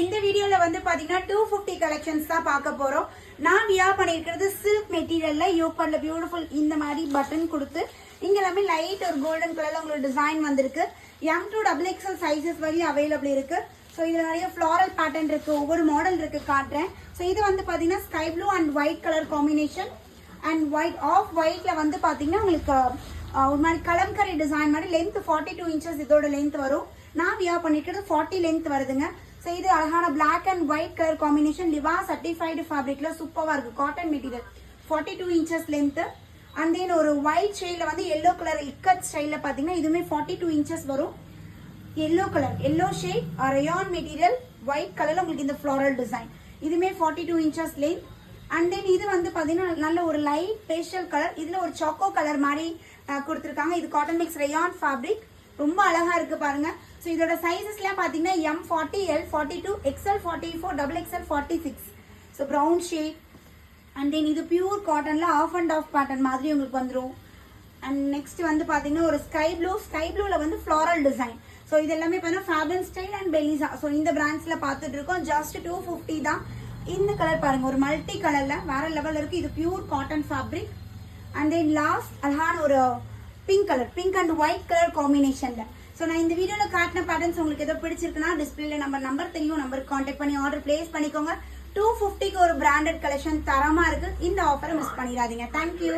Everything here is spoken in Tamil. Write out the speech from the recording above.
இந்த வீடியோல வந்து பாத்தீங்கன்னா 250 கலெக்ஷன்ஸ் தான் பார்க்க போறோம். நான் வியர் பண்ணிருக்கிறது சில்க் மெட்டீரியல்ல யோகாட்ல பியூட்டிஃபுல் இந்த மாதிரி பட்டன் கொடுத்து இங்க எல்லாமே லைட் ஒரு கோல்டன் கலர்ல உங்களுக்கு டிசைன் வந்திருக்கு. M to XXL சைஸஸ் வரையும் அவைலபிள் இருக்கு. ஸோ இதுல நிறைய ஃபிளாரல் பேட்டர்ன் இருக்கு, ஒவ்வொரு மாடல் இருக்கு காட்டுறேன். ஸோ இது வந்து பாத்தீங்கன்னா sky blue and white colour combination and white off ஒயிட்ல வந்து பாத்தீங்கன்னா உங்களுக்கு ஒரு மாதிரி கலம்கரி டிசைன் மாதிரி லென்த் 42 இன்ச்சஸ் இதோட லென்த் வரும். நான் வியர் பண்ணிருக்கிறது 40 லென்த் வருதுங்க. ஸோ இது அழகான black and white colour combination Liva certified ஃபேப்ரிக்ல சூப்பராக இருக்கு. Cotton material 42 inches length and then ஒரு ஒயிட் ஷேட்ல வந்து எல்லோ கலர் இக்கட் ஸ்டைல பாத்தீங்கன்னா இதுவுமே 42 இன்ச்சஸ் வரும். Yellow colour yellow shade rayon material white கலர்ல உங்களுக்கு இந்த ஃப்ளோரல் டிசைன் இதுவுமே 42 இன்ச்சஸ் லென்த். அண்ட் தென் இது வந்து பாத்தீங்கன்னா நல்ல ஒரு லைட் பேஸ்டல் கலர், இதுல ஒரு சாக்கோ கலர் மாதிரி கொடுத்துருக்காங்க. இது காட்டன் மிக்ஸ் ரயான் ஃபேப்ரிக் ரொம்ப அழகா இருக்கு பாருங்க. ஸோ இதோட சைஸஸ்லாம் பார்த்தீங்கன்னா M40, L42, XL44, XXL 46. So brown shade and then இது பியூர் காட்டன்ல ஆஃப் அண்ட் ஆஃப் பேட்டர்ன் மாதிரி உங்களுக்கு வந்துடும். அண்ட் நெக்ஸ்ட் வந்து பார்த்தீங்கன்னா ஒரு ஸ்கை ப்ளூல வந்து ஃப்ளாரல் டிசைன். ஸோ இது எல்லாமே பார்த்தீங்கன்னா ஃபேபன் ஸ்டைல் அண்ட் பெலிசா. ஸோ இந்த பிராண்ட்ஸ்ல பார்த்துட்டு இருக்கோம். ஜஸ்ட் 250 தான். இந்த கலர் பாருங்க, ஒரு மல்டி கலர்ல வேற லெவல் இருக்கு. இது pure cotton fabric and then last அழகான ஒரு பிங்க் அண்ட் ஒயிட் கலர் காம்பினேஷன்ல. ஸோ நான் இந்த வீடியோல காட்டின பேட்டர்ன்ஸ் உங்களுக்கு ஏதோ பிடிச்சிருக்குன்னா டிஸ்பிளேல நம்பர் தெரியும், நம்பருக்கு கான்டாக்ட் பண்ணி ஆர்டர் பிளேஸ் பண்ணிக்கோங்க. 250க்கு ஒரு பிராண்டட் கலெக்ஷன் தரமா இருக்கு. இந்த ஆஃபரை மிஸ் பண்ணிடாதீங்க. தேங்க்யூ.